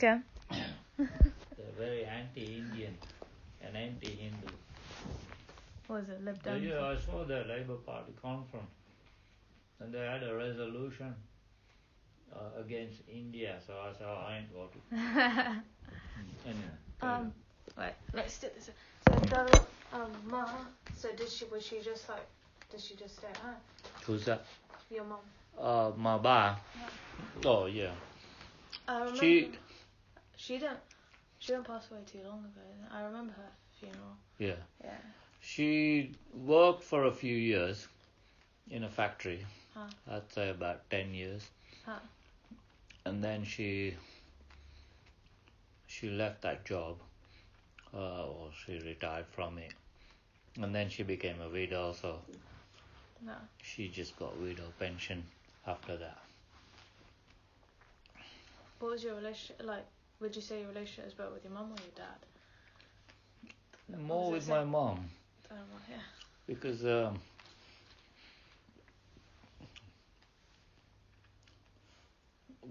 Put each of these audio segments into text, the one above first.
Okay. They're very anti-Indian and anti-Hindu. What was it, Lib Dems? Yeah, I saw the Labour Party conference, and they had a resolution against India. So I said, I ain't voting. Anyway. Right, let's do this. So, Ma, did she just stay at home? Who's that? Your mom. My ba. Yeah. Oh yeah. I remember. She didn't pass away too long ago. I remember her funeral. Yeah. Yeah. She worked for a few years in a factory. Huh. I'd say about 10 years. Huh. And then she left that job, or she retired from it. And then she became a widow, so No. she just got widow pension after that. What was your relationship like? Would you say your relationship is better with your mum or your dad? More with my mom. Yeah. Because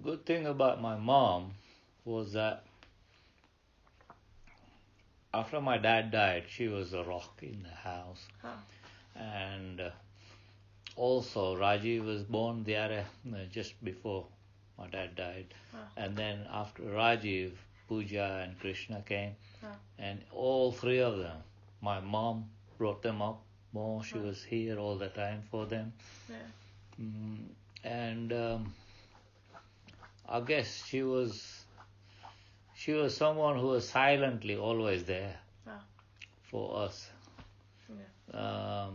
good thing about my mom was that after my dad died, she was a rock in the house. Huh. And also Rajiv was born there just before my dad died. Huh. And then after Rajiv, Pooja and Krishna came. Huh. And all three of them, my mom brought them up more. She was here all the time for them. Yeah. And I guess she was someone who was silently always there for us. Yeah.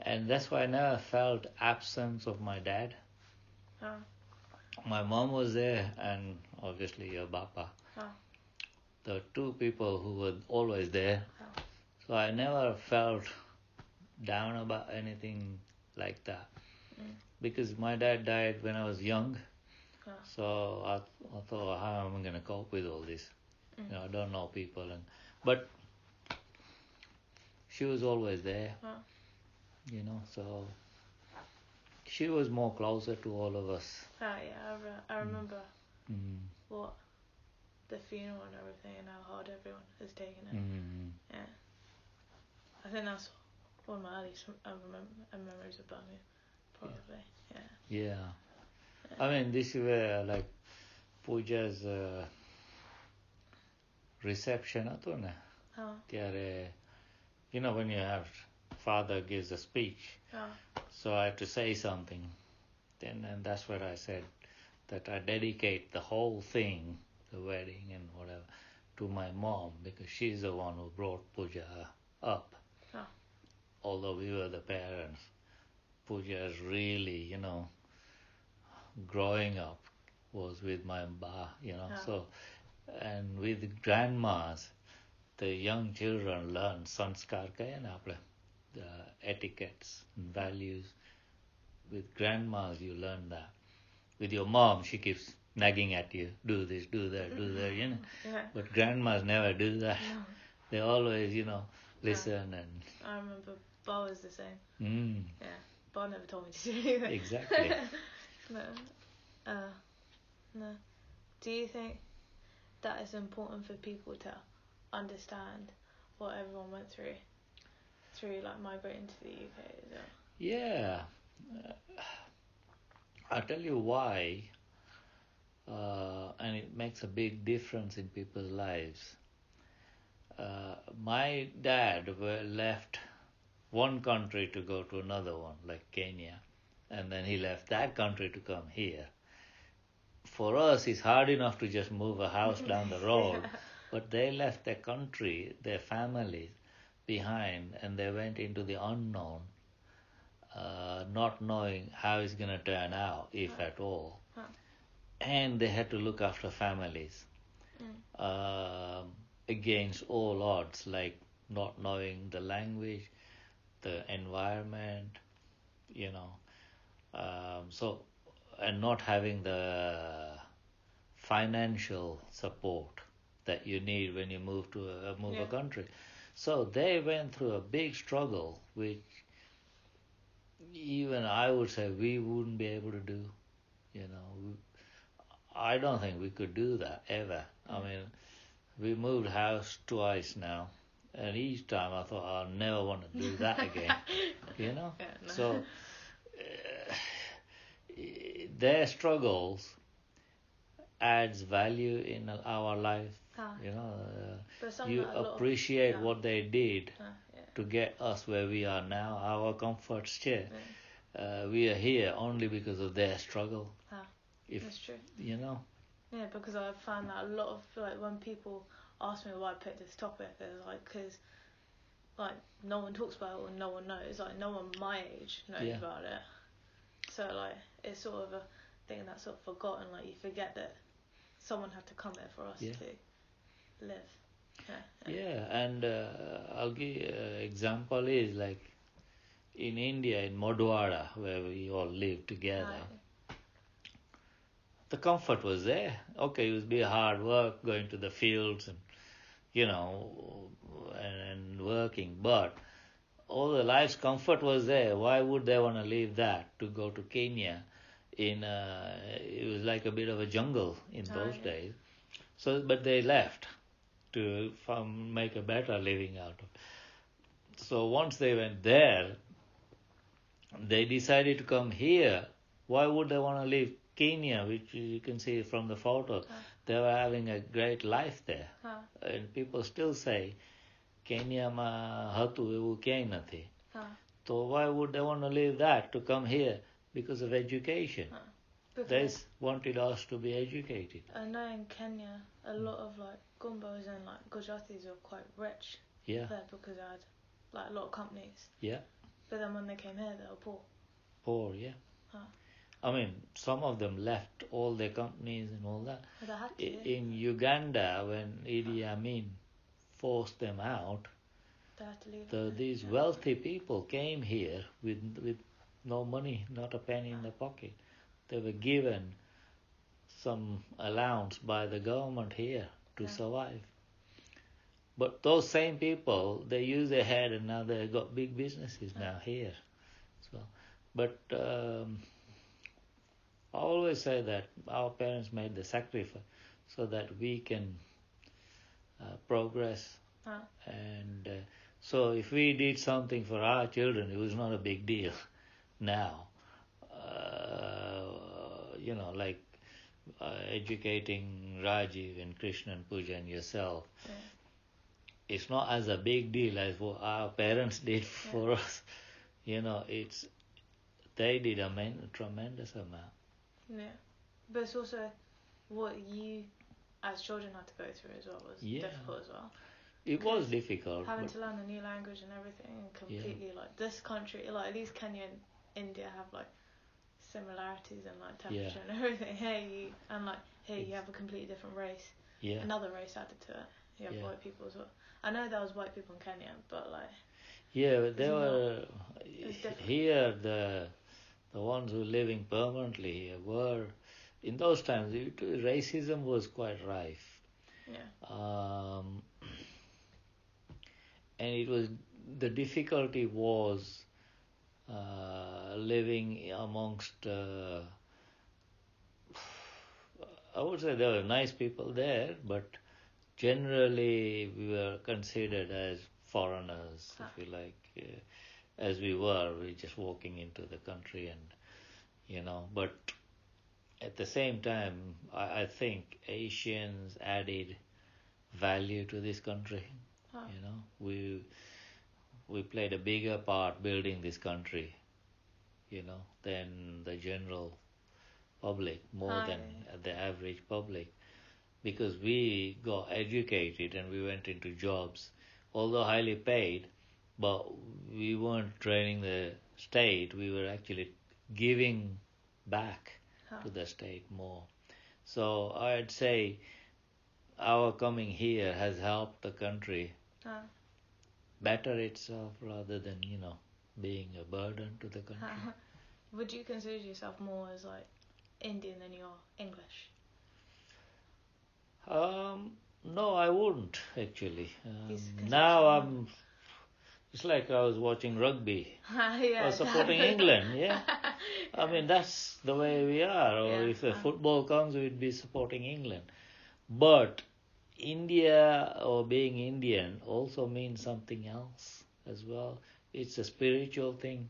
And that's why I never felt absence of my dad. My mom was there, and obviously your Bappa. The two people who were always there. So I never felt down about anything like that. Because my dad died when I was young. So I thought, how am I going to cope with all this? I don't know people. But she was always there. So she was more closer to all of us. Yeah, I remember what the funeral and everything, and how hard everyone has taken it. Yeah, I think that's one of my earliest memories of Birmingham, probably. Yeah. I mean, this is where like Pooja's reception હતો ને ત્યારે when you have father gives a speech, so I had to say something. And that's what I said, that I dedicate the whole thing, the wedding and whatever, to my mom, because she's the one who brought Pooja up. Although we were the parents, Pooja is really, growing up was with my ba, so, and with grandmas, the young children learn sanskar kaya na apne, the etiquettes and values. With grandmas, you learn that. With your mom, she keeps nagging at you, do this, do that, do that, Yeah. But grandmas never do that. No. They always, listen and... I remember Ba was the same. Yeah, Ba never told me to do anything. Exactly. No. Do you think that it's important for people to understand what everyone went through like migrating to the UK? Yeah. I'll tell you why, and it makes a big difference in people's lives. My dad left one country to go to another one, like Kenya, and then he left that country to come here. For us, it's hard enough to just move a house down the road, but they left their country, their families behind, and they went into the unknown, not knowing how it's going to turn out, if at all. And they had to look after families against all odds, like not knowing the language, the environment, and not having the financial support that you need when you move a country. So they went through a big struggle, which even I would say we wouldn't be able to do. I don't think we could do that ever. I mean, we moved house twice now, and each time I thought I'll never want to do that again. You know? Yeah, no. So their struggles adds value in our life. You know, you appreciate what they did to get us where we are now, our comforts chair. We are here only because of their struggle. That's true. You know. Yeah, because I found that a lot of, like, when people ask me why I picked this topic, it's like, because, like, no one talks about it or no one knows. Like, no one my age knows about it. So, like, it's sort of a thing that's sort of forgotten. Like, you forget that someone had to come here for us to live. Yeah, and I'll give you an example is, like, in India, in Modwara, where we all live together. The comfort was there. Okay, it would be hard work going to the fields and, you know, and working, but all the life's comfort was there. Why would they want to leave that to go to Kenya? It was like a bit of a jungle in those days. So, but they left to make a better living out of it. So once they went there, they decided to come here. Why would they want to leave Kenya, which you can see from the photo? They were having a great life there. And people still say, Kenya ma hatu evu kyain nathi. So why would they want to leave that to come here? Because of education. They wanted us to be educated. I know in Kenya, a lot of, like, Gumbos and, like, Gujaratis were quite rich there because they had, like, a lot of companies. Yeah. But then when they came here, they were poor. Poor, yeah. I mean, some of them left all their companies and all that. But they had to, in Uganda, when Idi Amin forced them out, they had to leave. These wealthy people came here with no money, not a penny in their pocket. They were given some allowance by the government here to survive. But those same people, they use their head and now they've got big businesses now here. So, but I always say that our parents made the sacrifice so that we can progress. And so if we did something for our children, it was not a big deal. Now, you know, like educating Rajiv and Krishna and Pooja and yourself, it's not as a big deal as what our parents did for us. You know, they did a tremendous amount. Yeah, but it's also what you, as children, had to go through as well was difficult as well. It was difficult. Having to learn a new language and everything, and completely, like, this country, like, at least Kenya and India have, like, similarities and, like, temperature and everything. Here you have a completely different race. Yeah. Another race added to it. You have white people as well. I know there was white people in Kenya, but, like... Yeah, but they were... Here, the ones who were living permanently here were... In those times, racism was quite rife. Yeah. And it was... The difficulty was living amongst... I would say there were nice people there, but generally we were considered as foreigners, if you like, as we were just walking into the country, and, you know, but at the same time, I think Asians added value to this country. You know, we played a bigger part building this country, you know, than the general public, more than the average public, because we got educated and we went into jobs, although highly paid, but we weren't draining the state, we were actually giving back to the state more. So I'd say our coming here has helped the country better itself rather than, you know, being a burden to the country. Would you consider yourself more as, like, Indian than you are English? No, I wouldn't actually. Now it's like I was watching rugby. I was supporting England, I mean, that's the way we are. Or Yeah, if the football comes, we'd be supporting England. But India or being Indian also means something else as well. It's a spiritual thing.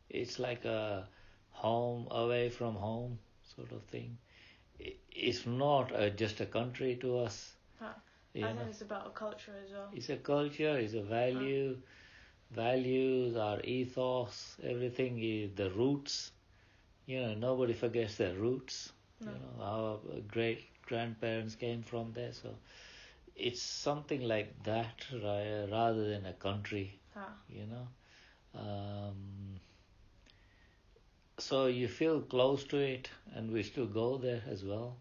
It's like a home away from home sort of thing. It's not just a country to us. I think it's about a culture as well. It's a culture, it's a value. Values, our ethos, everything is the roots. Nobody forgets their roots. No. Our great grandparents came from there, so it's something like that rather than a country. So you feel close to it, and we still go there as well.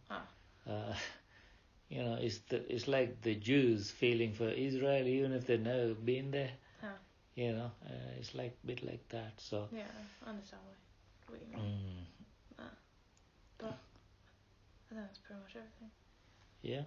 It's like the Jews feeling for Israel, even if they've never been there. It's like a bit like that. So yeah, I understand what you mean. But I think that's pretty much everything. Yeah.